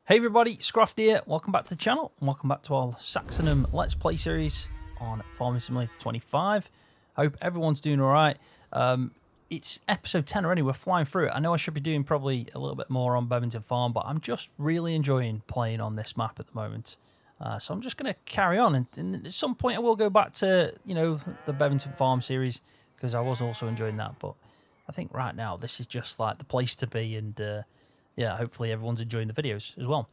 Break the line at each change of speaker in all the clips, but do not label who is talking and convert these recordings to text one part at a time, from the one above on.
Hey everybody, Scruff here. Welcome back to the channel and welcome back to our Saxlingham Let's Play series on Farm Simulator 25. Hope everyone's doing alright. It's episode 10 already, we're flying through it. I know I should be doing probably a little bit more on Bevington Farm, but I'm just really enjoying playing on this map at the moment. So I'm just going to carry on, and at some point I will go back to, you know, the Bevington Farm series, because I was also enjoying that, but I think right now this is just like the place to be, and yeah, hopefully everyone's enjoying the videos as well.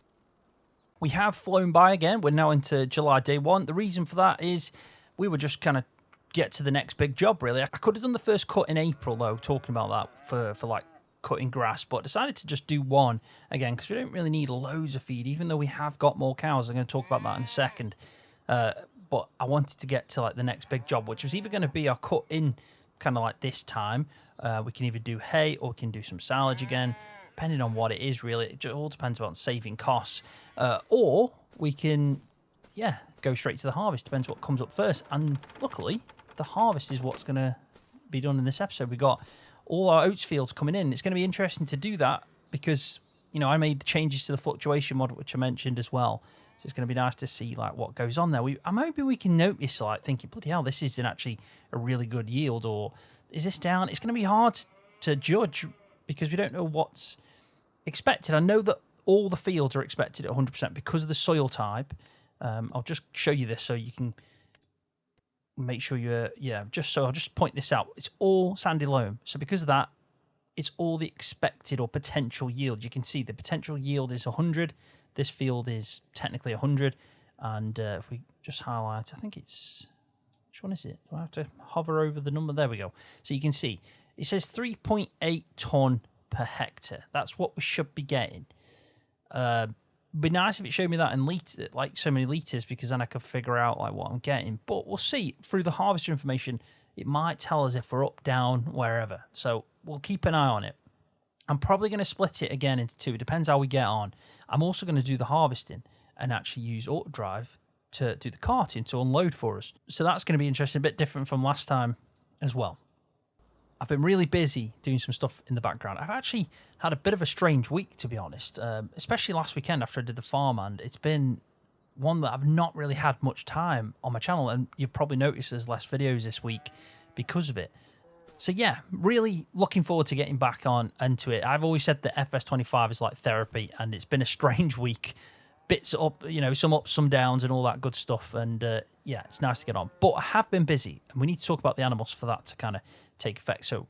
We have flown by again. We're now into July day one. The reason for that is we were just kind of get to the next big job, really. I could have done the first cut in April, though, talking about that for like cutting grass, but decided to just do one again because we don't really need loads of feed, even though we have got more cows. I'm going to talk about that in a second. But I wanted to get to like the next big job, which was either going to be our cut in kind of like this time. We can either do hay or we can do some silage again, depending on what it is, really. It all depends on saving costs. Or we can, yeah, go straight to the harvest. Depends what comes up first. And luckily, the harvest is what's going to be done in this episode. We got all our oats fields coming in. It's going to be interesting to do that because, you know, I made the changes to the fluctuation model, which I mentioned as well. So it's going to be nice to see like what goes on there. I'm hoping we can notice, like, thinking, bloody hell, this isn't actually a really good yield, or is this down? It's going to be hard to judge because we don't know what's expected. I know that all the fields are expected at 100% because of the soil type. I'll just show you this so you can make sure you're, I'll just point this out. It's all sandy loam. So because of that, it's all the expected or potential yield. You can see the potential yield is 100. This field is technically 100. And if we just highlight, I think it's, which one is it? Do I have to hover over the number? There we go. So you can see it says 3.8 tonne per hectare. That's what we should be getting. Be nice if it showed me that in litre, like so many litres, because then I could figure out like what I'm getting. But we'll see through the harvester information. It might tell us if we're up, down, wherever. So we'll keep an eye on it. I'm probably going to split it again into two. It depends how we get on. I'm also going to do the harvesting and actually use auto drive to do the carting to unload for us. So that's going to be interesting, a bit different from last time as well. I've been really busy doing some stuff in the background. I've actually had a bit of a strange week, to be honest, especially last weekend after I did the farm, and it's been one that I've not really had much time on my channel, and you've probably noticed there's less videos this week because of it. So yeah, really looking forward to getting back on into it. I've always said that FS25 is like therapy, and it's been a strange week. Bits up, you know, some ups, some downs, and all that good stuff. And yeah, it's nice to get on. But I have been busy, and we need to talk about the animals for that to kind of take effect. So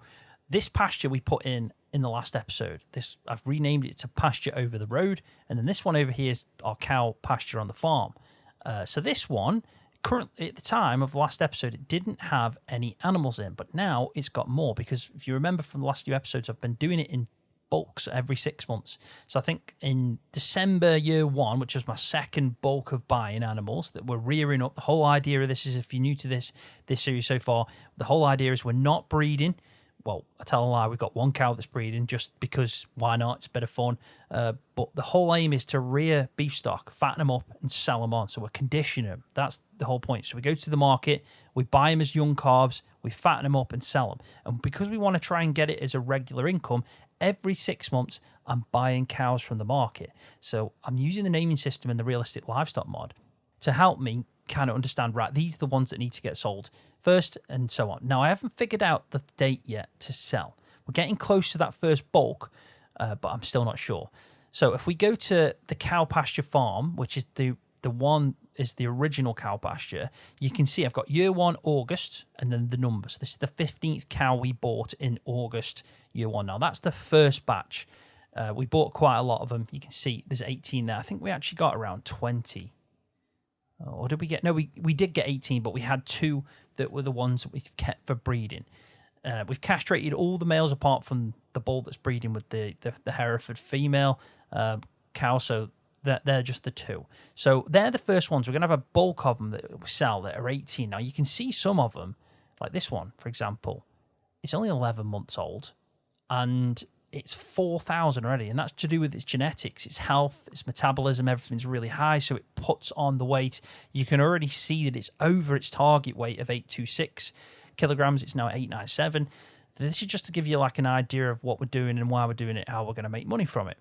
this pasture we put in the last episode, this I've renamed it to pasture over the road, and then this one over here is our cow pasture on the farm. So this one, currently at the time of the last episode, it didn't have any animals in, but now it's got more, because if you remember from the last few episodes, I've been doing it in bulks every 6 months. So I think in December year one, which was my second bulk of buying animals that we're rearing up, the whole idea of this is, if you're new to this series so far, the whole idea is we're not breeding. Well, I tell a lie, we've got one cow that's breeding just because why not? It's a bit of fun. But the whole aim is to rear beef stock, fatten them up and sell them on. So we're conditioning them. That's the whole point. So we go to the market, we buy them as young calves, we fatten them up and sell them. And because we want to try and get it as a regular income, every 6 months I'm buying cows from the market. So I'm using the naming system in the realistic livestock mod to help me kind of understand, right, these are the ones that need to get sold first and so on. Now, I haven't figured out the date yet to sell. We're getting close to that first bulk, but I'm still not sure. So if we go to the cow pasture farm, which is the one is the original cow pasture, you can see I've got year one, August, and then the numbers. This is the 15th cow we bought in August, year one. Now, that's the first batch. We bought quite a lot of them. You can see there's 18 there. I think we actually got around 20. Or did we get... No, we did get 18, but we had 2 that were the ones that we've kept for breeding. We've castrated all the males apart from the bull that's breeding with the Hereford female cow, so they're just the 2. So they're the first ones. We're going to have a bulk of them that we sell that are 18. Now, you can see some of them, like this one, for example. It's only 11 months old, and it's 4,000 already, and that's to do with its genetics, its health, its metabolism. Everything's really high, so it puts on the weight. You can already see that it's over its target weight of 826 kilograms. It's now at 897. This is just to give you like an idea of what we're doing and why we're doing it, how we're going to make money from it.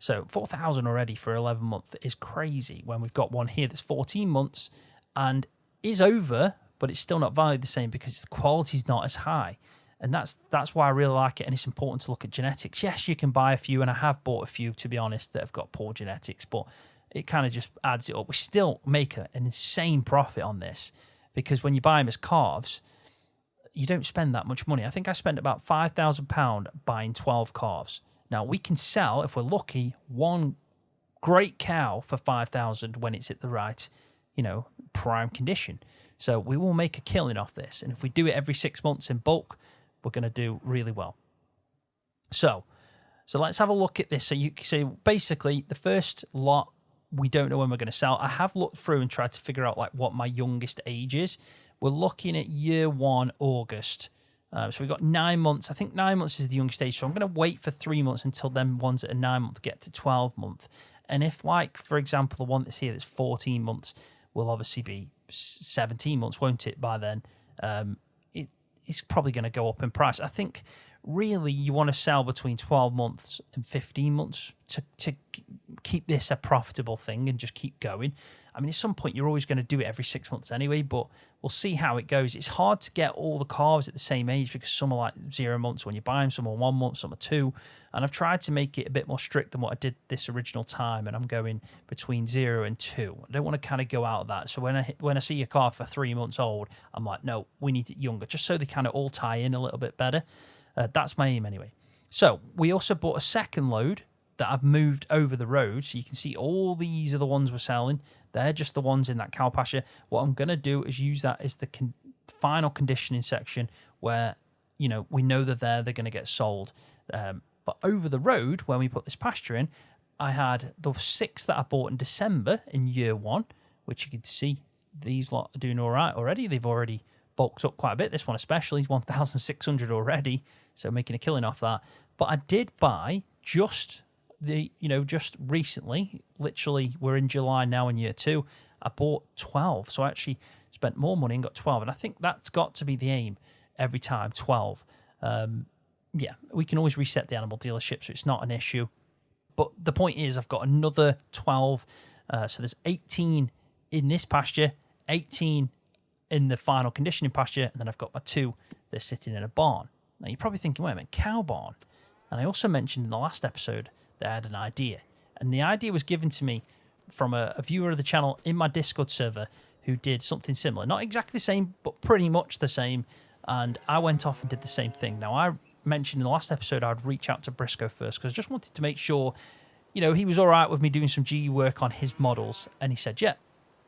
So 4,000 already for 11 months is crazy when we've got one here that's 14 months and is over, but it's still not valued the same because the quality's not as high. And that's why I really like it, and it's important to look at genetics. Yes, you can buy a few, and I have bought a few, to be honest, that have got poor genetics, but it kind of just adds it up. We still make an insane profit on this because when you buy them as calves, you don't spend that much money. I think I spent about £5,000 buying 12 calves. Now, we can sell, if we're lucky, one great cow for 5,000 when it's at the right, prime condition. So we will make a killing off this. And if we do it every 6 months in bulk, we're going to do really well. So let's have a look at this. So basically, the first lot, we don't know when we're going to sell. I have looked through and tried to figure out what my youngest age is. We're looking at year 1, August. So we've got 9 months. I think 9 months is the youngest age. So I'm going to wait for 3 months until them ones that are 9 months get to 12 months. And if, for example, the one that's here that's 14 months will obviously be 17 months, won't it, by then? It's probably going to go up in price. I think really you want to sell between 12 months and 15 months to keep this a profitable thing and just keep going. I mean, at some point, you're always going to do it every 6 months anyway, but we'll see how it goes. It's hard to get all the calves at the same age because some are like 0 months when you buy them, some are 1 month, some are 2. And I've tried to make it a bit more strict than what I did this original time, and I'm going between 0 and 2. I don't want to kind of go out of that. So when I see a calf for 3 months old, I'm like, no, we need it younger, just so they kind of all tie in a little bit better. That's my aim anyway. So we also bought a second load that I've moved over the road. So you can see all these are the ones we're selling. They're just the ones in that cow pasture. What I'm going to do is use that as the final conditioning section where, we know they're going to get sold. But over the road, when we put this pasture in, I had the 6 that I bought in December in year 1, which you can see these lot are doing all right already. They've already bulked up quite a bit. This one especially, 1,600 already. So making a killing off that. But I did buy just recently, literally we're in July now in year 2, I bought 12. So I actually spent more money and got 12. And I think that's got to be the aim every time, 12. We can always reset the animal dealership, so it's not an issue. But the point is I've got another 12. So there's 18 in this pasture, 18 in the final conditioning pasture, and then I've got my 2 that are sitting in a barn. Now you're probably thinking, wait a minute, cow barn? And I also mentioned in the last episode that I had an idea. And the idea was given to me from a viewer of the channel in my Discord server who did something similar. Not exactly the same, but pretty much the same. And I went off and did the same thing. Now, I mentioned in the last episode I'd reach out to Brisco first because I just wanted to make sure, he was all right with me doing some GE work on his models. And he said, yeah,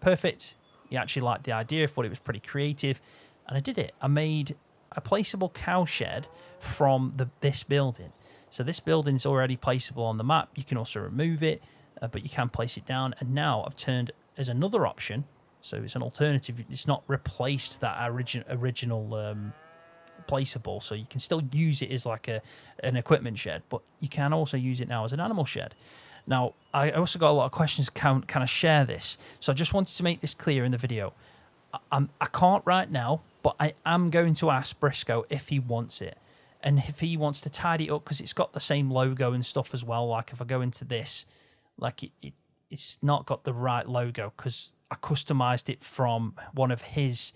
perfect. He actually liked the idea, thought it was pretty creative. And I did it. I made a placeable cow shed from this building. So this building's already placeable on the map. You can also remove it, but you can place it down. And now I've turned as another option. So it's an alternative. It's not replaced that original placeable. So you can still use it as like an equipment shed, but you can also use it now as an animal shed. Now, I also got a lot of questions, can I share this? So I just wanted to make this clear in the video. I can't right now, but I am going to ask Brisco if he wants it. And if he wants to tidy it up, because it's got the same logo and stuff as well. Like if I go into this, like it's not got the right logo because I customized it from one of his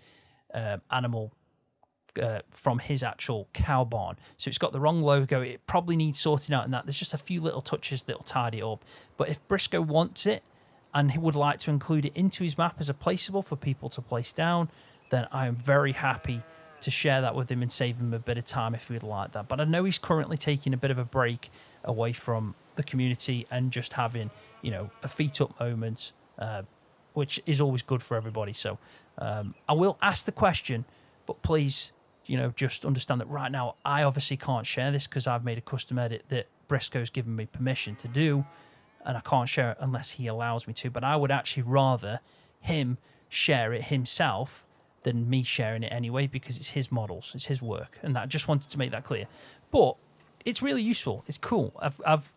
from his actual cow barn. So it's got the wrong logo. It probably needs sorting out and that. There's just a few little touches that'll tidy it up. But if Brisco wants it and he would like to include it into his map as a placeable for people to place down, then I am very happy to share that with him and save him a bit of time if he'd like that. But I know he's currently taking a bit of a break away from the community and just having, a feet up moment, which is always good for everybody. So I will ask the question, but please, just understand that right now I obviously can't share this because I've made a custom edit that Brisco's given me permission to do, and I can't share it unless he allows me to. But I would actually rather him share it himself than me sharing it anyway, because it's his models, it's his work, and I just wanted to make that clear. But it's really useful. It's cool. I've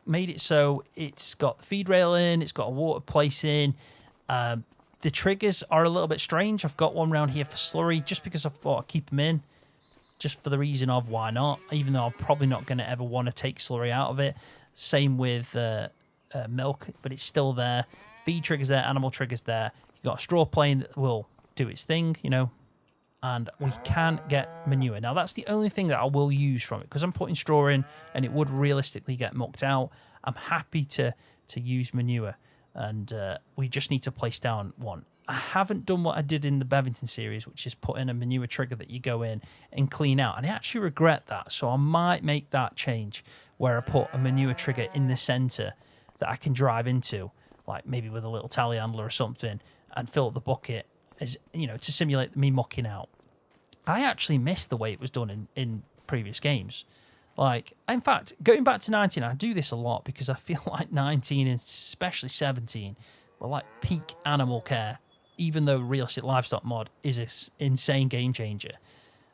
made it so it's got the feed rail in, it's got a water place in. The triggers are a little bit strange. I've got one around here for slurry just because I thought I'd keep them in, just for the reason of why not, even though I'm probably not going to ever want to take slurry out of it. Same with milk, but it's still there. Feed triggers there, animal triggers there. You've got a straw plane that will do its thing, and we can get manure. Now, that's the only thing that I will use from it, because I'm putting straw in and it would realistically get mucked out. I'm happy to use manure, and we just need to place down one. I haven't done what I did in the Bevington series, which is put in a manure trigger that you go in and clean out. And I actually regret that, so I might make that change where I put a manure trigger in the centre that I can drive into, like maybe with a little telehandler or something, and fill up the bucket, as to simulate me mucking out. I actually missed the way it was done in previous games. Like, in fact, going back to 19, I do this a lot because I feel like 19 and especially 17 were like peak animal care, even though Realistic Livestock mod is an insane game changer.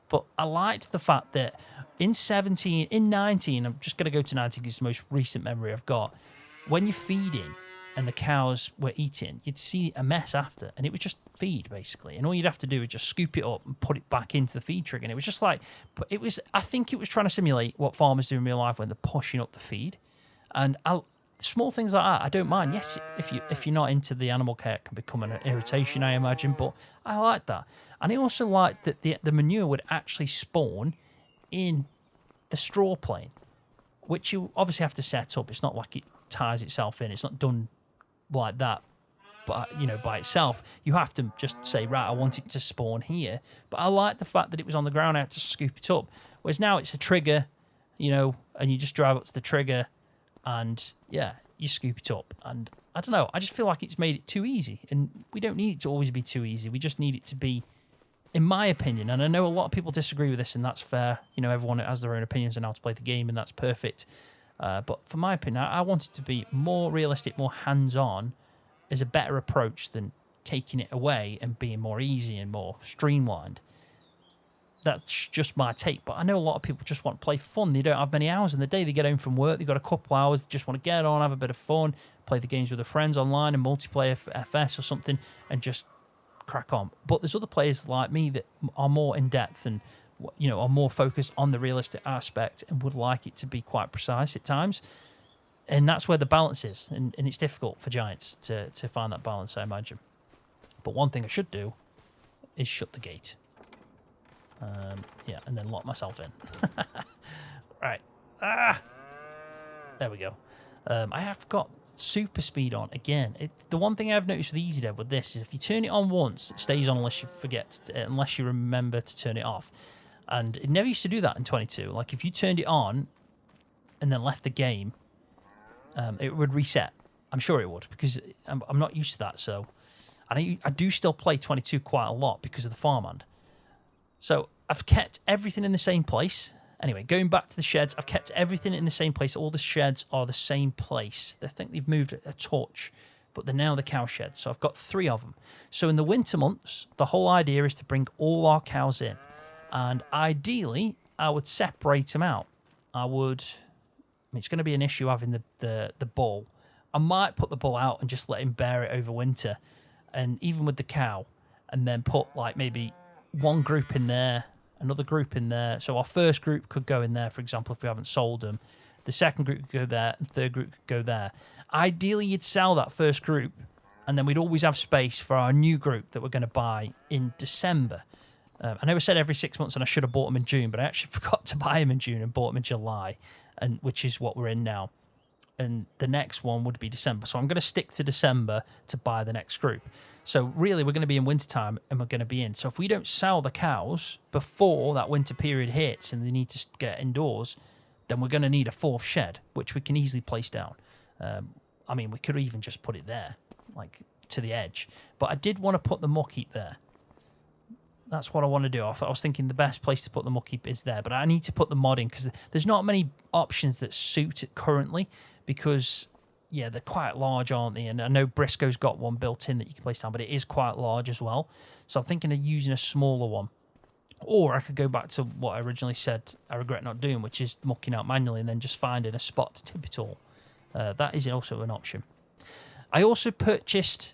But I liked the fact that in 19, I'm just going to go to 19 because it's the most recent memory I've got. When you're feeding and the cows were eating, you'd see a mess after, and it was just feed, basically. And all you'd have to do is just scoop it up and put it back into the feed trigger. And it was just like, I think it was trying to simulate what farmers do in real life when they're pushing up the feed. And small things like that, I don't mind. Yes, if you're not into the animal care, it can become an irritation, I imagine, but I like that. And I also like that the manure would actually spawn in the straw plane, which you obviously have to set up. It's not like it ties itself in. It's not done like that, but by itself. You have to just say, right, I want it to spawn here. But I like the fact that it was on the ground. I had to scoop it up. Whereas now it's a trigger, and you just drive up to the trigger, and yeah, you scoop it up. And I don't know, I just feel like it's made it too easy, and we don't need it to always be too easy. We just need it to be, in my opinion, and I know a lot of people disagree with this, and that's fair. Everyone has their own opinions on how to play the game, and that's perfect. But for my opinion, I want it to be more realistic, more hands-on, is a better approach than taking it away and being more easy and more streamlined. That's just my take. But I know a lot of people just want to play fun. They don't have many hours in the day. They get home from work. They've got a couple hours. They just want to get on, have a bit of fun, play the games with their friends online and multiplayer for FS or something, and just crack on. But there's other players like me that are more in-depth and are more focused on the realistic aspect and would like it to be quite precise at times. And that's where the balance is. And it's difficult for Giants to find that balance, I imagine. But one thing I should do is shut the gate. And then lock myself in. Right. There we go. I have got super speed on again. The one thing I've noticed with Easy Dev with this is if you turn it on once, it stays on unless you remember to turn it off. And it never used to do that in 22. Like if you turned it on and then left the game, it would reset. I'm sure it would, because I'm not used to that. So I do still play 22 quite a lot because of the farmhand. So I've kept everything in the same place. Anyway, going back to the sheds, I've kept everything in the same place. All the sheds are the same place. I think they've moved a touch, but they're now the cow sheds. So I've got 3 of them. So in the winter months, the whole idea is to bring all our cows in. And ideally, I would separate them out. It's going to be an issue having the bull. I might put the bull out and just let him bear it over winter. And even with the cow, and then put like maybe one group in there, another group in there. So our first group could go in there, for example, if we haven't sold them. The second group could go there, and third group could go there. Ideally, you'd sell that first group, and then we'd always have space for our new group that we're going to buy in December. I know I said every 6 months, and I should have bought them in June, but I actually forgot to buy them in June and bought them in July, and which is what we're in now. And the next one would be December. So I'm going to stick to December to buy the next group. So really, we're going to be in wintertime, and we're going to be in. So if we don't sell the cows before that winter period hits and they need to get indoors, then we're going to need a 4th shed, which we can easily place down. We could even just put it there, like to the edge. But I did want to put the muck heap there. That's what I want to do. I was thinking the best place to put the muck heap is there, but I need to put the mod in because there's not many options that suit it currently because, yeah, they're quite large, aren't they? And I know Brisco's got one built in that you can place down, but it is quite large as well. So I'm thinking of using a smaller one. Or I could go back to what I originally said I regret not doing, which is mucking out manually and then just finding a spot to tip it all. That is also an option. I also purchased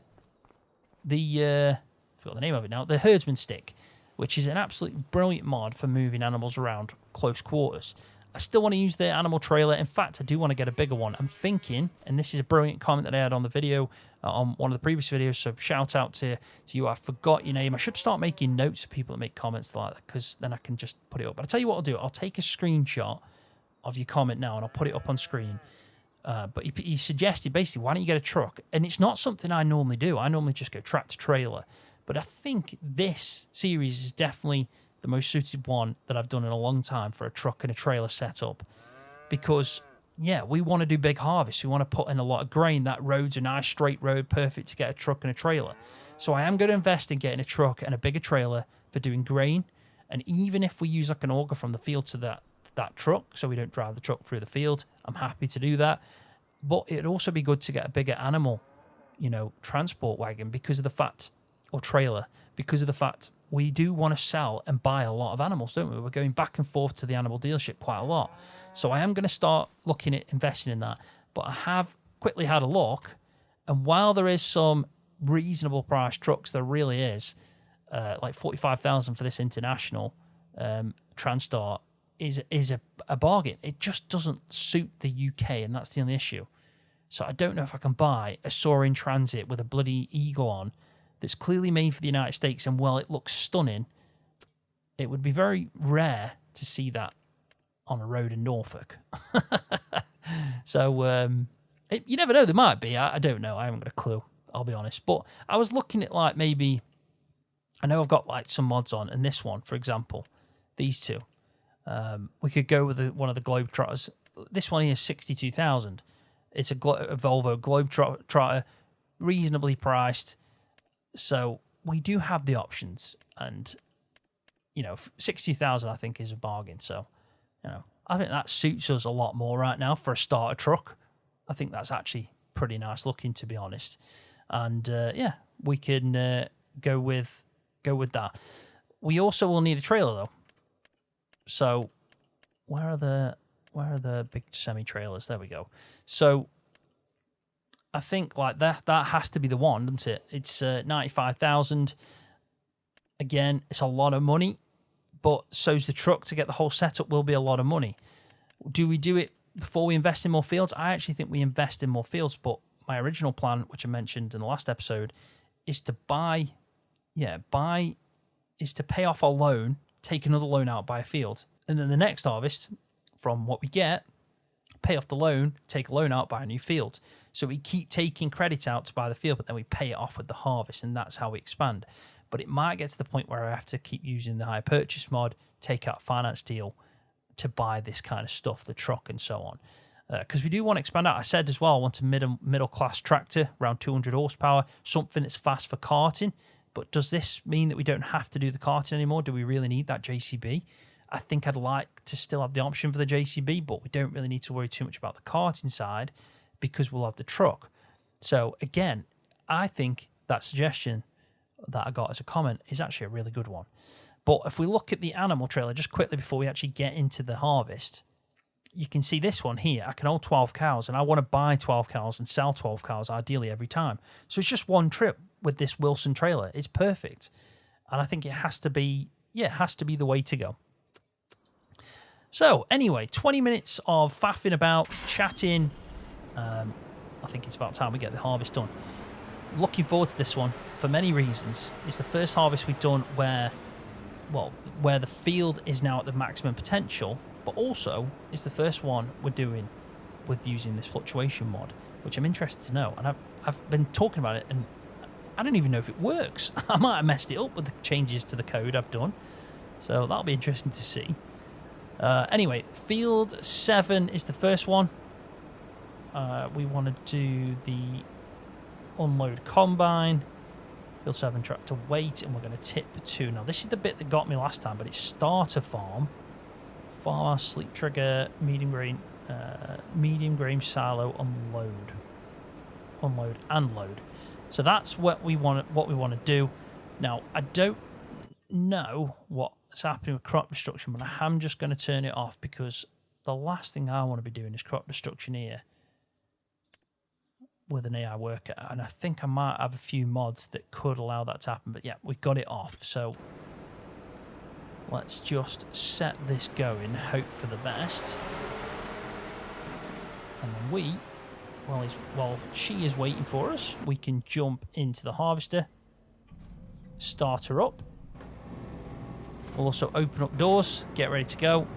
I forgot the name of it now, the herdsman stick, which is an absolutely brilliant mod for moving animals around close quarters. I still want to use the animal trailer. In fact, I do want to get a bigger one. I'm thinking, and this is a brilliant comment that I had on the video, on one of the previous videos, so shout out to you. I forgot your name. I should start making notes of people that make comments like that, because then I can just put it up. But I'll tell you what I'll do. I'll take a screenshot of your comment now, and I'll put it up on screen. But he suggested, basically, why don't you get a truck? And it's not something I normally do. I normally just go tractor trailer. But I think this series is definitely the most suited one that I've done in a long time for a truck and a trailer setup. Because, yeah, we want to do big harvests. We want to put in a lot of grain. That road's a nice straight road, perfect to get a truck and a trailer. So I am going to invest in getting a truck and a bigger trailer for doing grain. And even if we use like an auger from the field to that truck, so we don't drive the truck through the field, I'm happy to do that. But it'd also be good to get a bigger animal, transport wagon, because of the fact, or trailer, because of the fact we do want to sell and buy a lot of animals, don't we? We're going back and forth to the animal dealership quite a lot. So I am going to start looking at investing in that. But I have quickly had a look, and while there is some reasonable price trucks, there really is, like 45,000 for this international Transstar is a bargain. It just doesn't suit the UK, and that's the only issue. So I don't know if I can buy a Soaring Transit with a bloody eagle on that's clearly made for the United States, and while it looks stunning, it would be very rare to see that on a road in Norfolk. So you never know, there might be. I don't know. I haven't got a clue, I'll be honest. But I was looking at like maybe, I know I've got like some mods on, and this one, for example, these two. We could go with one of the Globetrotters. This one here is 62,000. It's a Volvo Globetrotter, reasonably priced. So we do have the options, and 60,000 I think is a bargain. So I think that suits us a lot more right now for a starter truck. I think that's actually pretty nice looking, to be honest. And yeah, we can go with that. We also will need a trailer though. So where are the big semi trailers? There we go. So I think like that has to be the one, doesn't it? It's 95,000. Again, it's a lot of money, but so's the truck. To get the whole setup will be a lot of money. Do we do it before we invest in more fields? I actually think we invest in more fields, but my original plan, which I mentioned in the last episode, is to is to pay off our loan, take another loan out, buy a field, and then the next harvest, from what we get, pay off the loan, take a loan out, buy a new field. So we keep taking credit out to buy the field, but then we pay it off with the harvest, and that's how we expand. But it might get to the point where I have to keep using the hire purchase mod, take out a finance deal to buy this kind of stuff, the truck and so on. Because we do want to expand out. I said as well, I want a middle class tractor, around 200 horsepower, something that's fast for carting. But does this mean that we don't have to do the carting anymore? Do we really need that JCB? I think I'd like to still have the option for the JCB, but we don't really need to worry too much about the carting side because we'll have the truck. So again, I think that suggestion that I got as a comment is actually a really good one. But if we look at the animal trailer just quickly before we actually get into the harvest, you can see this one here. I can hold 12 cows, and I want to buy 12 cows and sell 12 cows ideally every time. So it's just one trip with this Wilson trailer. It's perfect. And I think it has to be the way to go. So anyway, 20 minutes of faffing about, chatting. I think it's about time we get the harvest done. Looking forward to this one for many reasons. It's the first harvest we've done where the field is now at the maximum potential, but also it's the first one we're doing with using this fluctuation mod, which I'm interested to know. And I've been talking about it, and I don't even know if it works. I might have messed it up with the changes to the code I've done. So that'll be interesting to see. Anyway, field 7 is the first one. We want to do the unload combine. Field 7 tractor weight, and we're going to tip 2. Now, this is the bit that got me last time, but it's starter farm. Farm, sleep trigger, medium grain silo, unload and load. So that's what we want to do. Now, I don't know what's happening with crop destruction, but I am just going to turn it off because the last thing I want to be doing is crop destruction here with an AI worker, and I think I might have a few mods that could allow that to happen, but yeah, we've got it off. So Let's just set this going, hope for the best. And then while she is waiting for us, we can jump into the harvester, start her up. We'll also open up doors, get ready to go.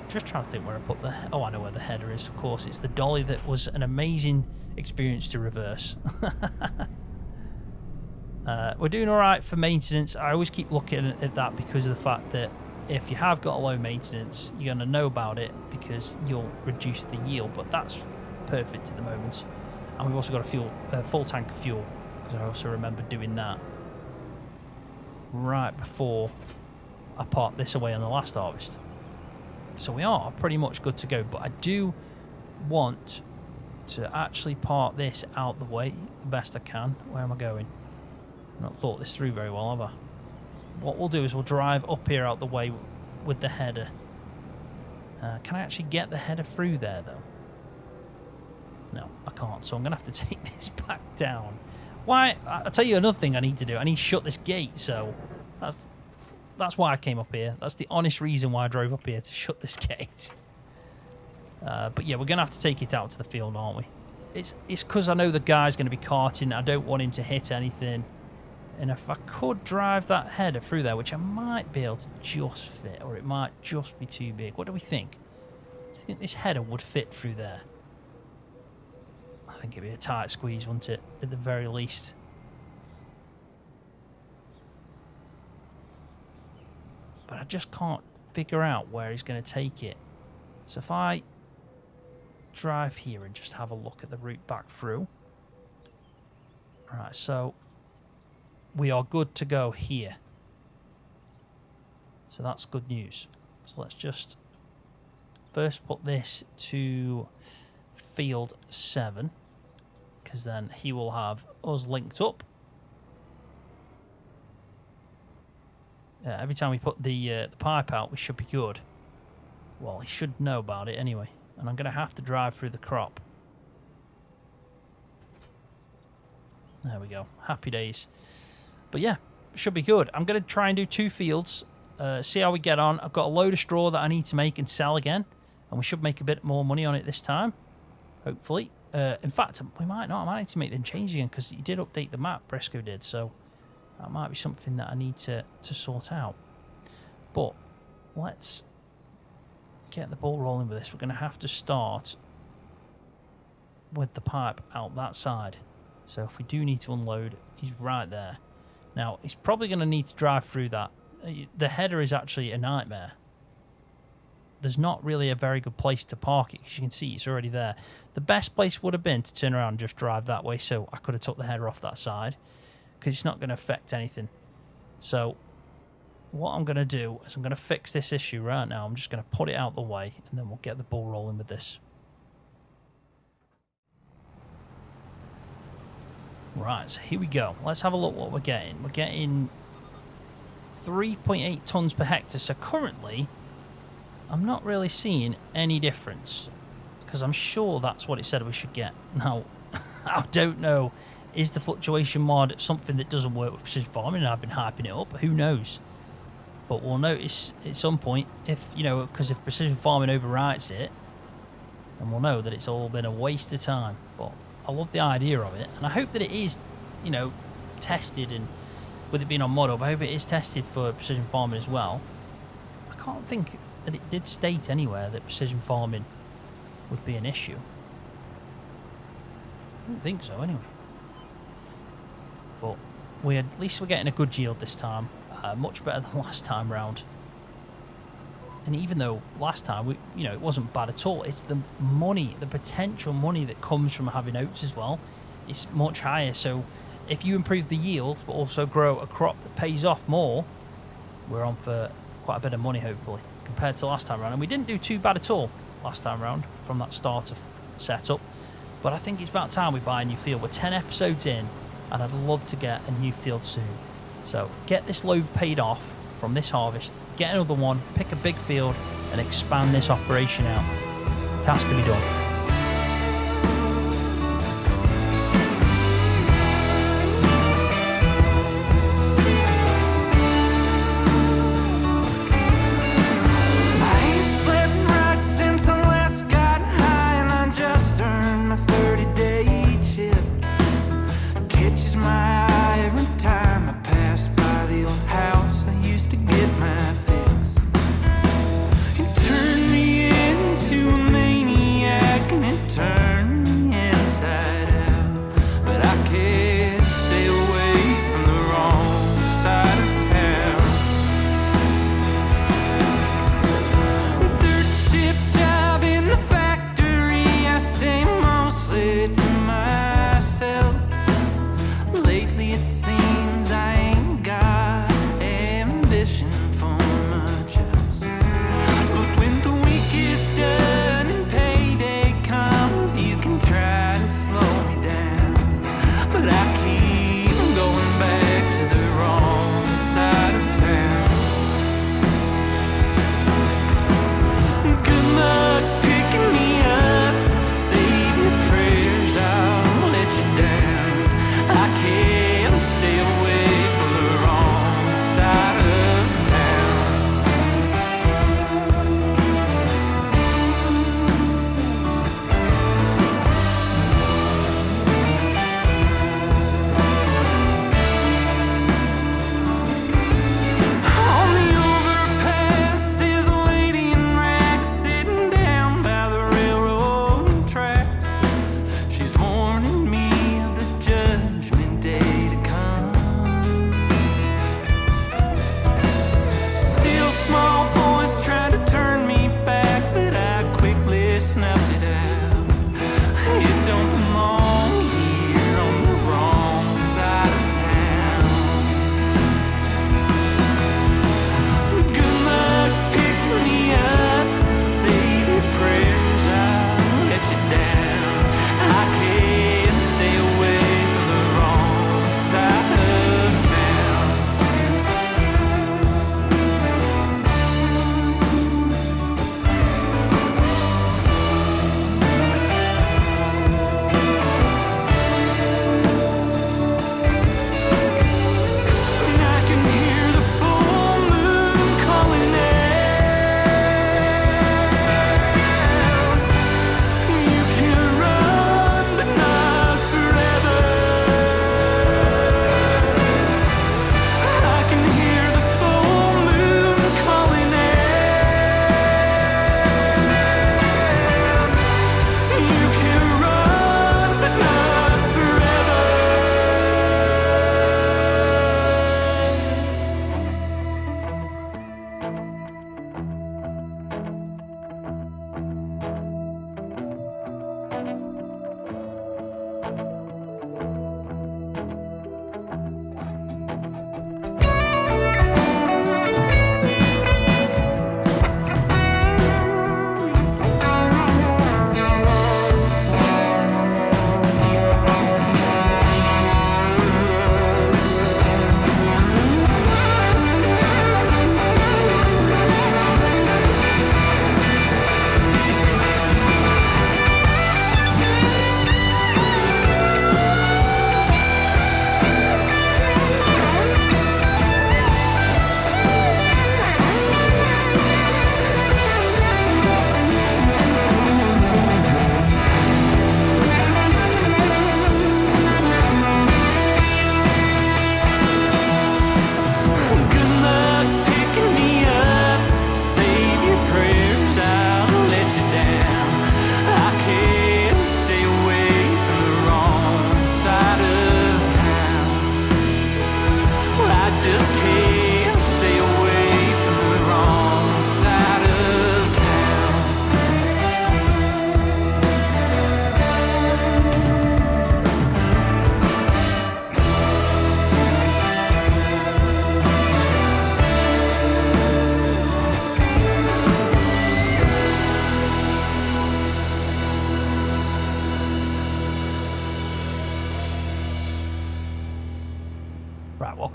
Just trying to think where I put the... Oh, I know where the header is, of course. It's the dolly that was an amazing experience to reverse. We're doing all right for maintenance. I always keep looking at that because of the fact that if you have got a low maintenance, you're going to know about it because you'll reduce the yield, but that's perfect at the moment. And we've also got a full tank of fuel, because I also remember doing that right before I parked this away on the last harvest. So we are pretty much good to go, but I do want to actually park this out the way the best I can. Where am I going? I've not thought this through very well, have I? What we'll do is we'll drive up here out the way with the header. Can I actually get the header through there, though? No, I can't, so I'm going to have to take this back down. Why? I'll tell you another thing I need to do. I need to shut this gate, so that's why I came up here. That's the honest reason why I drove up here, to shut this gate. But yeah, we're going to have to take it out to the field, aren't we? It's because I know the guy's going to be carting. I don't want him to hit anything. And if I could drive that header through there, which I might be able to just fit, or it might just be too big. What do we think? Do you think this header would fit through there? I think it'd be a tight squeeze, wouldn't it? At the very least. But I just can't figure out where he's going to take it. So if I drive here and just have a look at the route back through. Right, so we are good to go here. So that's good news. So let's just first put this to field 7, because then he will have us linked up. Every time we put the pipe out, we should be good. Well, he should know about it anyway. And I'm going to have to drive through the crop. There we go. Happy days. But yeah, should be good. I'm going to try and do 2 fields. See how we get on. I've got a load of straw that I need to make and sell again. And we should make a bit more money on it this time. Hopefully. In fact, we might not. I might need to make them change again, because he did update the map, Brisco did. So that might be something that I need to sort out. But let's get the ball rolling with this. We're going to have to start with the pipe out that side. So if we do need to unload, he's right there. Now, he's probably going to need to drive through that. The header is actually a nightmare. There's not really a very good place to park it, because you can see it's already there. The best place would have been to turn around and just drive that way, so I could have took the header off that side, because it's not going to affect anything. So what I'm going to do is I'm going to fix this issue right now. I'm just going to put it out the way, and then we'll get the ball rolling with this. Right, so here we go. Let's have a look what we're getting. We're getting 3.8 tons per hectare. So currently, I'm not really seeing any difference, because I'm sure that's what it said we should get. Now, I don't know. Is the fluctuation mod something that doesn't work with precision farming, and I've been hyping it up? Who knows? But we'll notice at some point, if, you know, because if precision farming overwrites it, then we'll know that it's all been a waste of time. But I love the idea of it, and I hope that it is, you know, tested, and with it being on model, but I hope it is tested for precision farming as well. I can't think that it did state anywhere that precision farming would be an issue. I don't think so anyway. But at least we're getting a good yield this time, much better than last time round. And even though last time, it wasn't bad at all, it's the money, the potential money that comes from having oats as well. It's much higher. So if you improve the yield, but also grow a crop that pays off more, we're on for quite a bit of money, hopefully, compared to last time round. And we didn't do too bad at all last time round from that starter setup. But I think it's about time we buy a new field. We're 10 episodes in, and I'd love to get a new field soon. So get this load paid off from this harvest, get another one, pick a big field, and expand this operation out. It has to be done.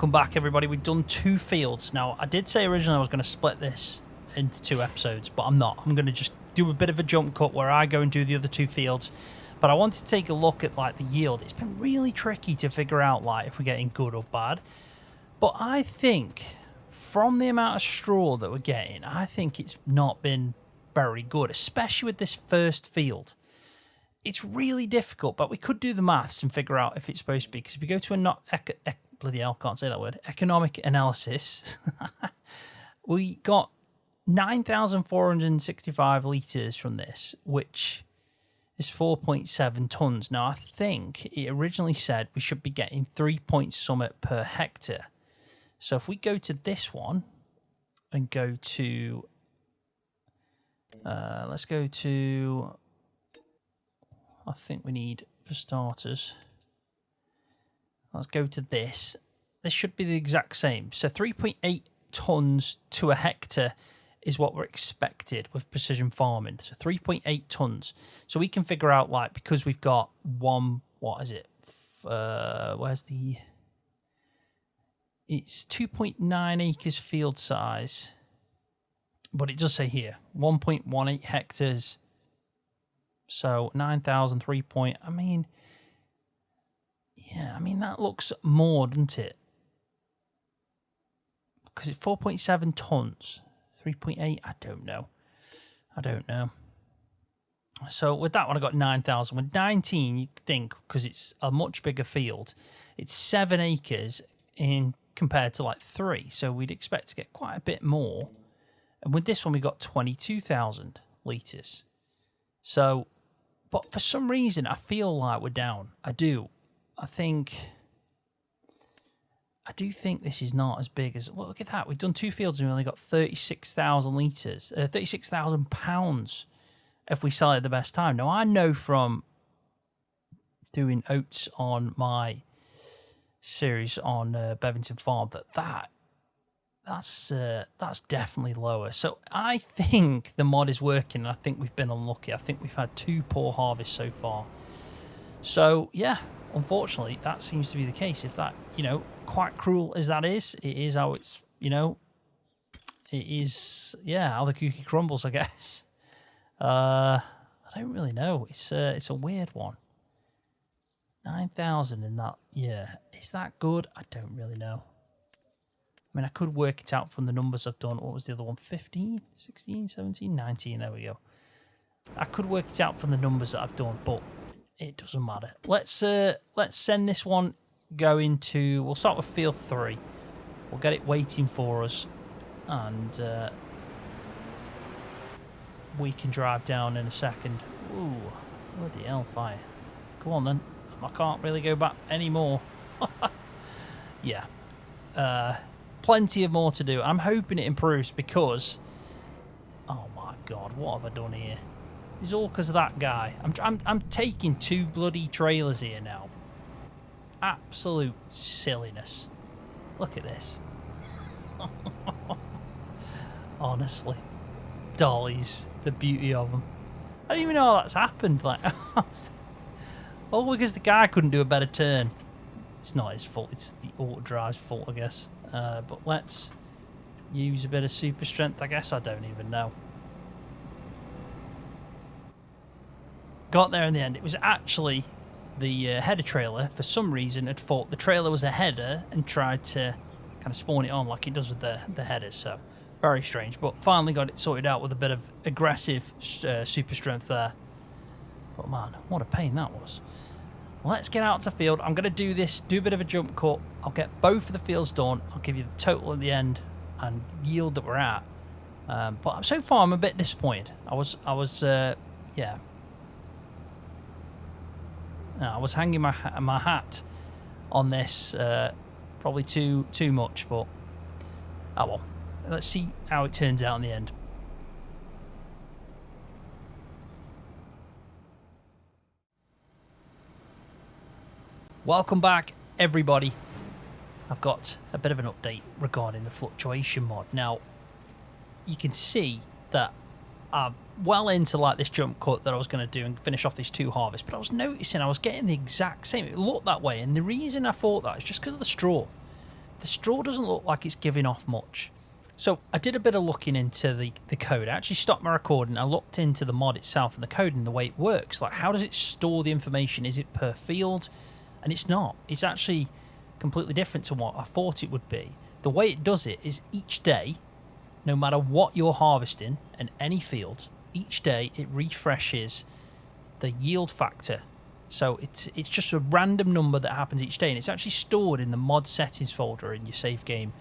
Welcome back, everybody. We've done 2 fields. Now, I did say originally I was going to split this into 2 episodes, but I'm not. I'm going to just do a bit of a jump cut where I go and do the other 2 fields. But I wanted to take a look at, like, the yield. It's been really tricky to figure out, like, if we're getting good or bad. But I think, from the amount of straw that we're getting, I think it's not been very good, especially with this first field. It's really difficult, but we could do the maths and figure out if it's supposed to be. Because if we go to a bloody hell, can't say that word, economic analysis, we got 9,465 litres from this, which is 4.7 tonnes. Now, I think it originally said we should be getting 3 point summit per hectare. So if we go to this one and go to, let's go to, I think we need, for starters, let's go to this. This should be the exact same. So 3.8 tonnes to a hectare is what we're expected with precision farming. So 3.8 tonnes. So we can figure out, like, because we've got one, what is it? Where's the... It's 2.9 acres field size. But it does say here, 1.18 hectares. So 9,000, 3 point... I mean... Yeah, I mean, that looks more, doesn't it? Because it's 4.7 tonnes. 3.8, I don't know. So with that one, I got 9,000. With 19, you'd think, because it's a much bigger field, it's 7 acres in compared to like 3. So we'd expect to get quite a bit more. And with this one, we got 22,000 litres. So, but for some reason, I feel like we're down. I do. I do think this is not as big as... Look at that. We've done 2 fields and we only got 36,000 litres. 36,000 pounds if we sell it at the best time. Now, I know from doing oats on my series on Bevington Farm that's definitely lower. So I think the mod is working. I think we've been unlucky. I think we've had 2 poor harvests so far. So, yeah, unfortunately, that seems to be the case. If that, quite cruel as that is, it is how it's, it is, yeah, how the cookie crumbles, I guess. I don't really know. It's a weird one. 9,000 in that, yeah. Is that good? I don't really know. I mean, I could work it out from the numbers I've done. What was the other one? 15, 16, 17, 19. There we go. I could work it out from the numbers that I've done, but it doesn't matter. Let's send this one going to... We'll start with field 3. We'll get it waiting for us, and we can drive down in a second. Ooh, bloody hellfire! Come on then. I can't really go back anymore. Yeah. Plenty of more to do. I'm hoping it improves because... Oh my God, what have I done here? It's all because of that guy. I'm taking 2 bloody trailers here now. Absolute silliness. Look at this. Honestly. Dollies. The beauty of them. I don't even know how that's happened. Like, all because the guy couldn't do a better turn. It's not his fault. It's the auto drive's fault, I guess. But let's use a bit of super strength, I guess. I don't even know. Got there in the end. It was actually the header trailer, for some reason, had thought the trailer was a header and tried to kind of spawn it on like it does with the headers. So, very strange. But finally got it sorted out with a bit of aggressive super strength there. But man, what a pain that was. Let's get out to field. I'm going to do this, do a bit of a jump cut. I'll get both of the fields done. I'll give you the total at the end and yield that we're at. But so far, I'm a bit disappointed. I was hanging my hat on this, probably too much, but oh well. Let's see how it turns out in the end. Welcome back, everybody. I've got a bit of an update regarding the fluctuation mod. Now, you can see that I'm well into like this jump cut that I was going to do and finish off these 2 harvests, but I was noticing I was getting the exact same. It looked that way, and the reason I thought that is just because of the straw. the straw doesn't look like it's giving off much. So I did a bit of looking into the code. I actually stopped my recording. I looked into the mod itself and the code and the way it works. Like, how does it store the information? Is it per field? And it's not. It's actually completely different to what I thought it would be. The way it does it is each day, no matter what you're harvesting in any field, each day it refreshes the yield factor. So it's just a random number that happens each day, and it's actually stored in the mod settings folder in your save game,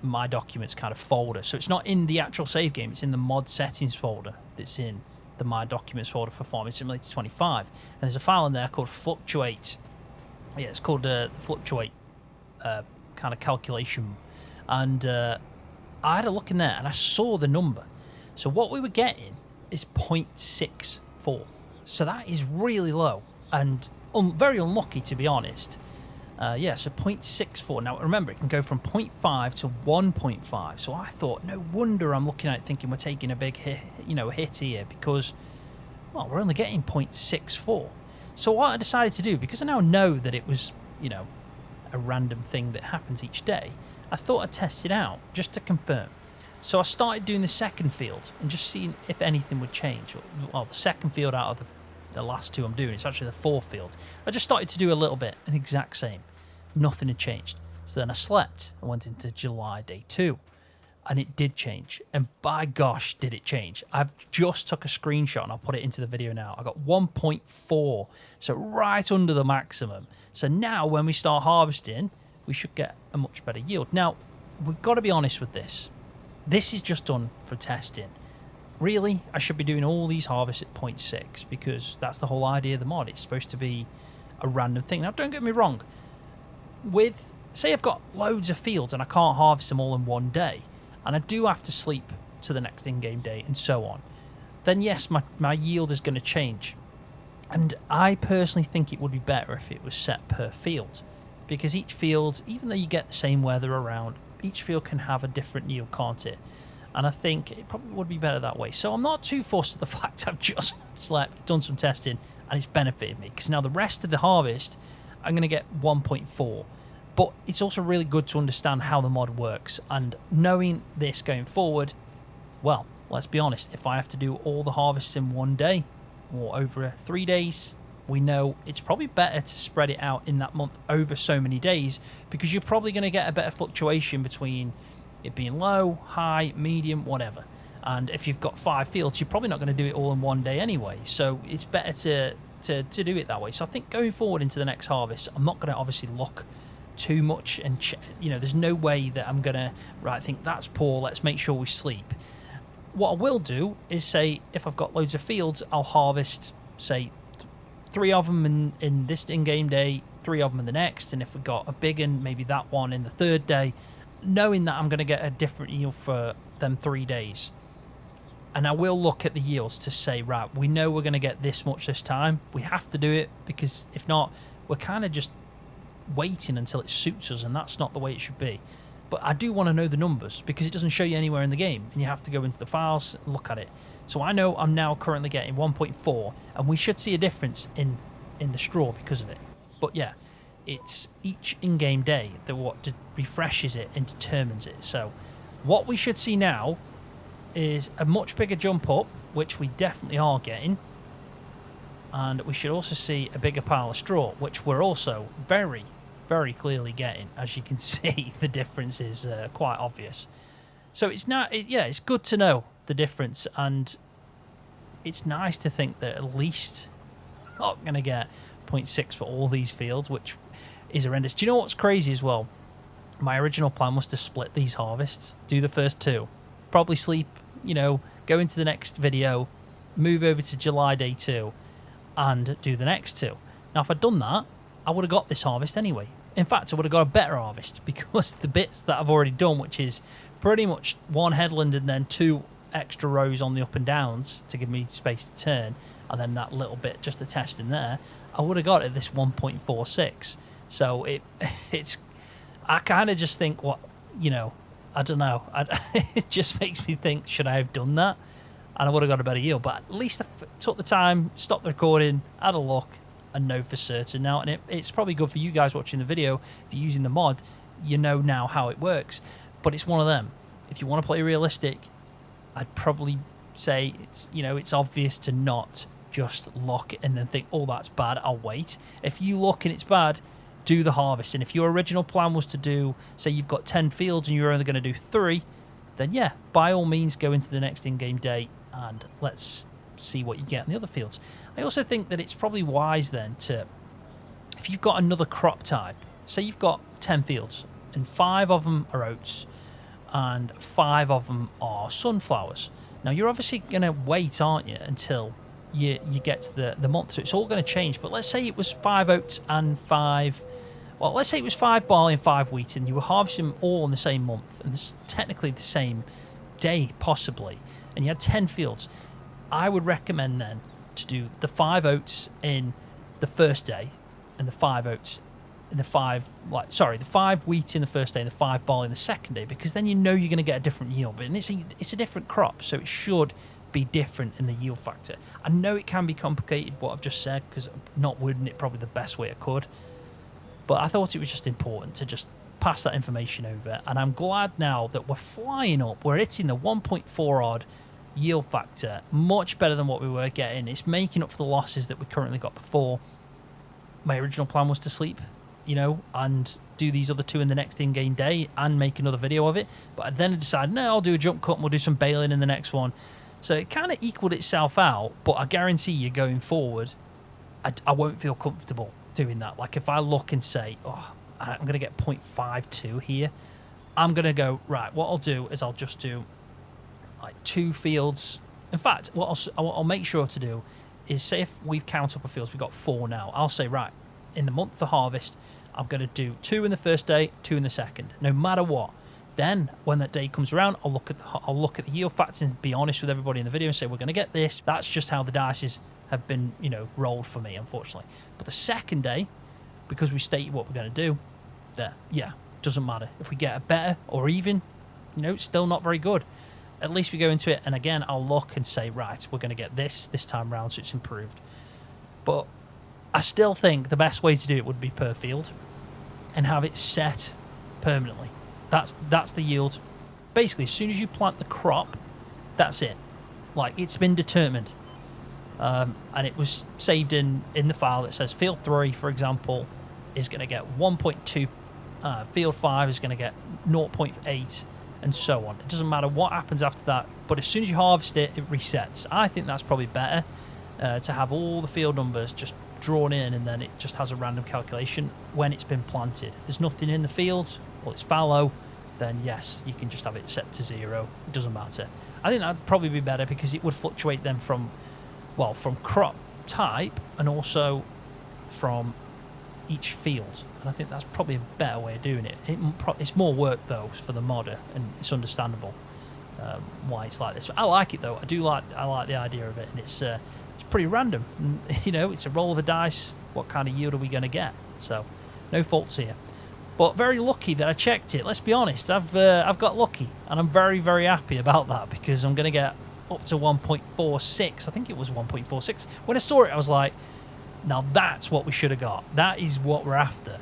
my documents kind of folder. So it's not in the actual save game, it's in the mod settings folder that's in the my documents folder for Farming Simulator 25. And there's a file in there called fluctuate. Yeah, it's called the fluctuate kind of calculation. And I had a look in there and I saw the number. So what we were getting is 0.64. So that is really low and very unlucky, to be honest. Yeah, so 0.64. Now, remember, it can go from 0.5 to 1.5. So I thought, no wonder I'm looking at it thinking we're taking a big hit, hit here because, well, we're only getting 0.64. So what I decided to do, because I now know that it was, a random thing that happens each day, I thought I'd test it out just to confirm. So I started doing the second field and just seeing if anything would change. Well, the second field out of the last two I'm doing, it's actually the fourth field. I just started to do a little bit, an exact same. Nothing had changed. So then I slept. I went into July day 2. And it did change. And by gosh, did it change. I've just took a screenshot and I'll put it into the video now. I got 1.4. So right under the maximum. So now when we start harvesting, we should get a much better yield. Now, we've got to be honest with this. This is just done for testing. Really, I should be doing all these harvests at 0.6 because that's the whole idea of the mod. It's supposed to be a random thing. Now, don't get me wrong. Say I've got loads of fields and I can't harvest them all in one day, and I do have to sleep to the next in-game day and so on, then yes, my yield is going to change. And I personally think it would be better if it was set per field, because each field, even though you get the same weather around, each field can have a different yield, can't it? And I think it probably would be better that way. So I'm not too fussed at the fact I've just slept, done some testing, and it's benefited me, because now the rest of the harvest, I'm going to get 1.4. But it's also really good to understand how the mod works, and knowing this going forward, well, let's be honest, if I have to do all the harvests in one day or over 3 days, we know it's probably better to spread it out in that month over so many days, because you're probably going to get a better fluctuation between it being low, high, medium, whatever. And if you've got 5 fields, you're probably not going to do it all in one day anyway, so it's better to do it that way. So I think going forward into the next harvest, I'm not going to obviously look too much and there's no way that I'm gonna think that's poor, let's make sure we sleep. What I will do is say if I've got loads of fields, I'll harvest say 3 of them in this in-game day, 3 of them in the next, and if we've got a big one, maybe that one in the third day, knowing that I'm going to get a different yield for them 3 days. And I will look at the yields to say, right, we know we're going to get this much this time, we have to do it, because if not, we're kind of just waiting until it suits us, and that's not the way it should be. But I do want to know the numbers, because it doesn't show you anywhere in the game, and you have to go into the files and look at it. So I know I'm now currently getting 1.4, and we should see a difference in the straw because of it. But yeah, it's each in-game day that what refreshes it and determines it. So what we should see now is a much bigger jump up, which we definitely are getting. And we should also see a bigger pile of straw, which we're also very, very clearly getting. As you can see, the difference is quite obvious. So it's it's good to know the difference, and it's nice to think that at least we're not going to get 0.6 for all these fields, which is horrendous. Do you know what's crazy as well? My original plan was to split these harvests, do the first 2, probably sleep, go into the next video, move over to July day 2, and do the next 2. Now, if I'd done that, I would have got this harvest anyway. In fact, I would have got a better harvest, because the bits that I've already done, which is pretty much 1 headland and then 2 extra rows on the up and downs to give me space to turn, and then that little bit just to test in there, I would have got it this 1.46. So it's I kind of just think, I don't know. It just makes me think, should I have done that? And I would have got a better yield. But at least I took the time, stopped the recording, had a look, and know for certain now. And it's probably good for you guys watching the video, if you're using the mod. you know now how it works. But it's one of them. If you want to play realistic, I'd probably say it's obvious to not just look and then think, oh, that's bad, I'll wait. If you look and it's bad, do the harvest. And if your original plan was to do, say you've got 10 fields and you're only going to do 3, then yeah, by all means go into the next in-game day and let's see what you get in the other fields. I also think that it's probably wise then to, if you've got another crop type, say you've got 10 fields and 5 of them are oats and 5 of them are sunflowers. Now you're obviously going to wait, aren't you, until you get to the month, so it's all going to change. But let's say it was 5 oats and 5, well, let's say it was 5 barley and 5 wheat, and you were harvesting them all in the same month, and this technically the same day possibly, and you had 10 fields. I would recommend then to do the 5 oats in the first day, and the 5 oats in the 5 wheat in the first day and the 5 barley in the second day, because then you know you're going to get a different yield. And it's a different crop, so it should be different in the yield factor. I know it can be complicated, what I've just said, because I'm not wording it probably the best way I could, but I thought it was just important to just pass that information over. And I'm glad now that we're flying up. We're hitting the 1.4 odd yield factor, much better than what we were getting. It's making up for the losses that we currently got before. My original plan was to sleep, and do these other 2 in the next in-game day and make another video of it. But then I decided, no, I'll do a jump cut and we'll do some baling in the next one. So it kind of equaled itself out, but I guarantee you going forward, I won't feel comfortable doing that. Like if I look and say, oh, I'm going to get 0.52 here, I'm going to go, right, what I'll do is I'll just do like 2 fields. In fact, what I'll make sure to do is, say if we've counted up a fields, we've got 4 now, I'll say, right, in the month of harvest, I'm going to do 2 in the first day, 2 in the second, no matter what. Then when that day comes around, I'll look at the yield factor and be honest with everybody in the video and say, we're going to get this. That's just how the dice have been, rolled for me, unfortunately. But the second day, because we stated what we're going to do, doesn't matter. If we get a better or even, it's still not very good. At least we go into it, and again, I'll look and say, right, we're going to get this time round, so it's improved. But I still think the best way to do it would be per field and have it set permanently. That's the yield. Basically, as soon as you plant the crop, that's it. Like, it's been determined. And it was saved in the file that says field 3, for example, is going to get 1.2. Field 5 is going to get 0.8, and so on. It doesn't matter what happens after that, but as soon as you harvest it, it resets. I think that's probably better to have all the field numbers just drawn in, and then it just has a random calculation when it's been planted. If there's nothing in the field, or it's fallow, then yes, you can just have it set to 0. It doesn't matter. I think that'd probably be better, because it would fluctuate then from crop type and also from each field. And I think that's probably a better way of doing it. It's more work though for the modder, and it's understandable why it's like this. I like it though. I like the idea of it, and it's pretty random. It's a roll of the dice. What kind of yield are we going to get? So no faults here. But very lucky that I checked it. Let's be honest. I've got lucky, and I'm very, very happy about that, because I'm going to get up to 1.46. I think it was 1.46. When I saw it, I was like, now that's what we should have got. That is what we're after.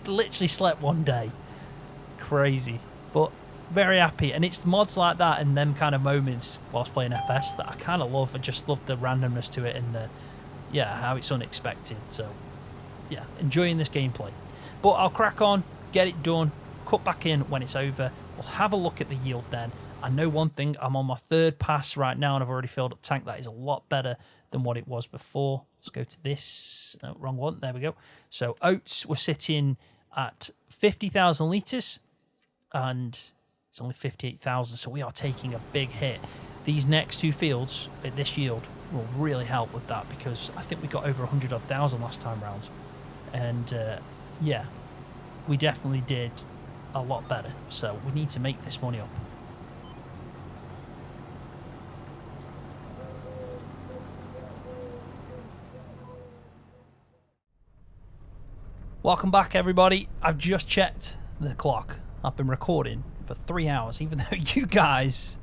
Literally slept one day. Crazy. But very happy. And it's mods like that and them kind of moments whilst playing FS that I kind of love. I just love the randomness to it and how it's unexpected. So yeah, enjoying this gameplay. But I'll crack on, get it done, cut back in when it's over. We'll have a look at the yield then. I know one thing, I'm on my 3rd pass right now, and I've already filled up the tank. That is a lot better than what it was before. Let's go to this. No, wrong one. There we go. So oats were sitting at 50,000 litres, and it's only 58,000, so we are taking a big hit. These next 2 fields at this yield will really help with that, because I think we got over 100,000 last time round. And we definitely did a lot better. So we need to make this money up. Welcome back, everybody. I've just checked the clock. I've been recording for 3 hours, even though you guys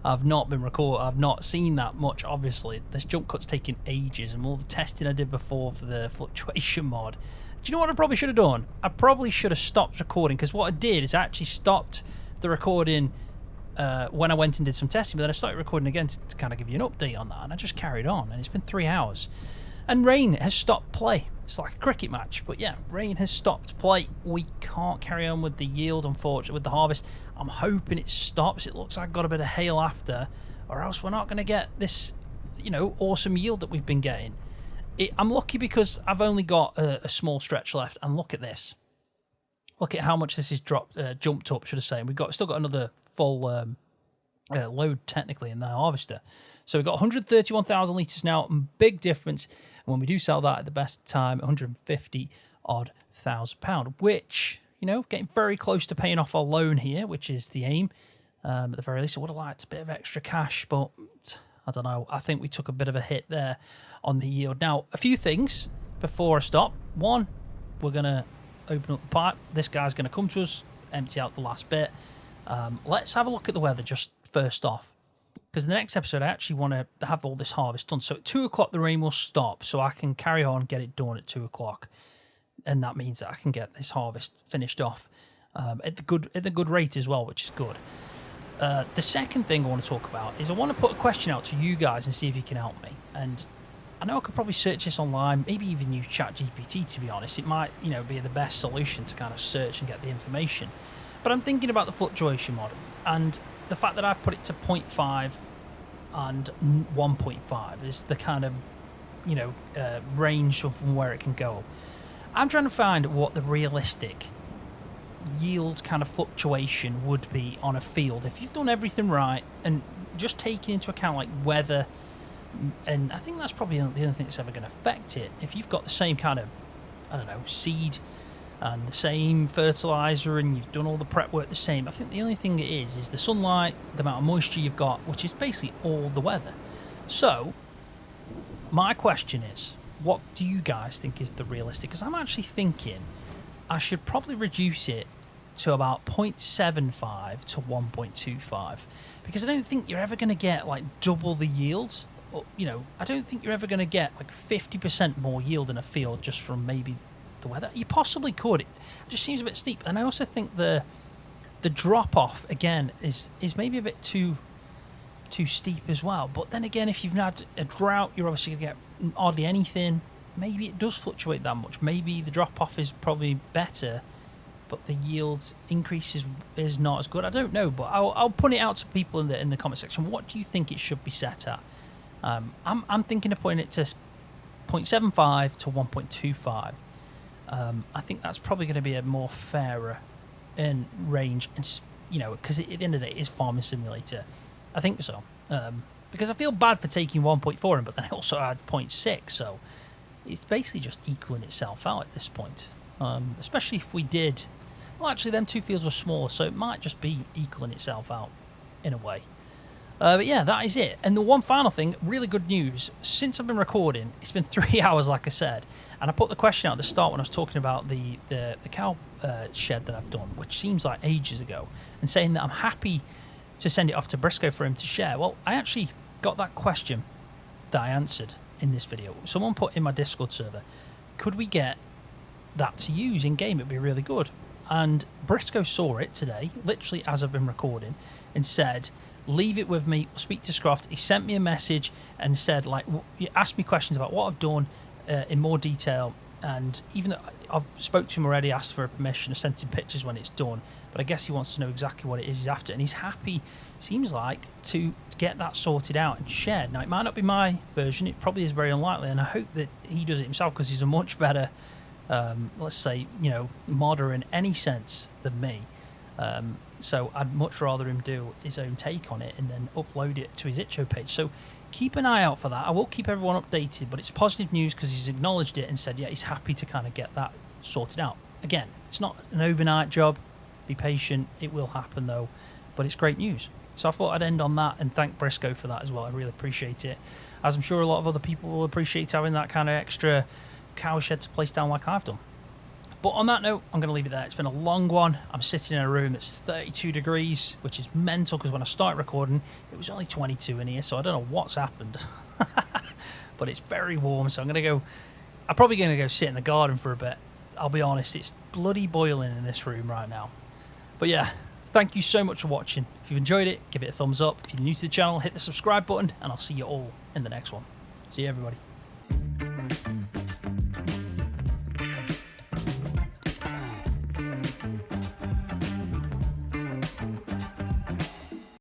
I've not been recording. I've not seen that much. Obviously, this jump cut's taken ages, and all the testing I did before for the fluctuation mod. Do you know what I probably should have done? I probably should have stopped recording, because what I did is I actually stopped the recording when I went and did some testing, but then I started recording again to kind of give you an update on that, and I just carried on, and it's been 3 hours. And rain has stopped play. It's like a cricket match, but yeah, rain has stopped play. We can't carry on with the yield, unfortunately, with the harvest. I'm hoping it stops. It looks like I've got a bit of hail after, or else we're not going to get this, you know, awesome yield that we've been getting. I'm lucky because I've only got a small stretch left, and look at this. Look at how much this is jumped up, should I say. And we've still got another full load technically in the harvester. So we've got 131,000 litres now, and big difference. And when we do sell that at the best time, 150 odd £1,000, which, you know, getting very close to paying off our loan here, which is the aim. At the very least, I would have liked a bit of extra cash, but I don't know. I think we took a bit of a hit there on the yield. Now, a few things before I stop. One, we're going to open up the pipe. This guy's going to come to us, empty out the last bit. Let's have a look at the weather just first off, because in the next episode I actually want to have all this harvest done. So at 2 o'clock the rain will stop, so I can carry on, get it done at 2 o'clock, and that means that I can get this harvest finished off at the good rate as well, which is good. The second thing I want to talk about is I want to put a question out to you guys and see if you can help me. And I know I could probably search this online, maybe even use ChatGPT, to be honest. It might, you know, be the best solution to kind of search and get the information. But I'm thinking about the fluctuation mod, and the fact that I've put it to 0.5 and 1.5 is the kind of, you know, range of where it can go. I'm trying to find what the realistic yield kind of fluctuation would be on a field if you've done everything right and just taking into account like weather. And I think that's probably the only thing that's ever going to affect it. If you've got the same kind of, I don't know, seed and the same fertilizer and you've done all the prep work the same, I think the only thing it is the sunlight, the amount of moisture you've got, which is basically all the weather. So my question is, what do you guys think is the realistic? Because I'm actually thinking I should probably reduce it to about 0.75 to 1.25, because I don't think you're ever going to get like double the yield. Or, you know, I don't think you're ever going to get like 50% more yield in a field just from maybe the weather. You possibly could. It just seems a bit steep. And I also think the drop off again is maybe a bit too steep as well. But then again, if you've had a drought, you're obviously going to get hardly anything. Maybe it does fluctuate that much. Maybe the drop off is probably better, but the yield increase is not as good. I don't know, but I'll put it out to people in the comment section. What do you think it should be set at? I'm thinking of putting it to 0.75 to 1.25. I think that's probably going to be a more fairer in range, and you know, because at the end of the day, it is Farming Simulator. I think so, because I feel bad for taking 1.4 in, but then I also had 0.6, so it's basically just equaling itself out at this point. Especially if we did, well, actually, them two fields were smaller, so it might just be equaling itself out in a way. But yeah, that is it. And the one final thing, really good news. Since I've been recording, it's been 3 hours, like I said, and I put the question out at the start when I was talking about the cow shed that I've done, which seems like ages ago, and saying that I'm happy to send it off to Brisco for him to share. Well, I actually got that question that I answered in this video. Someone put in my Discord server, could we get that to use in game? It'd be really good. And Brisco saw it today, literally as I've been recording, and said, leave it with me, speak to Scroft. He sent me a message and said, like, he asked me questions about what I've done in more detail, and even though I've spoke to him already, asked for permission, sent him pictures when it's done, but I guess he wants to know exactly what it is he's after, and he's happy, seems like, to get that sorted out and shared. Now, it might not be my version, it probably is very unlikely, and I hope that he does it himself, because he's a much better, let's say, you know, modder in any sense than me. So I'd much rather him do his own take on it and then upload it to his itch.io page. So keep an eye out for that. I will keep everyone updated, but it's positive news because he's acknowledged it and said, yeah, he's happy to kind of get that sorted out. Again, it's not an overnight job. Be patient. It will happen, though. But it's great news. So I thought I'd end on that and thank Brisco for that as well. I really appreciate it. As I'm sure a lot of other people will appreciate having that kind of extra cow shed to place down like I've done. But on that note, I'm going to leave it there. It's been a long one. I'm sitting in a room that's 32 degrees, which is mental because when I started recording, it was only 22 in here, so I don't know what's happened. But it's very warm, so I'm probably going to go sit in the garden for a bit. I'll be honest, it's bloody boiling in this room right now. But yeah, thank you so much for watching. If you've enjoyed it, give it a thumbs up. If you're new to the channel, hit the subscribe button, and I'll see you all in the next one. See you, everybody.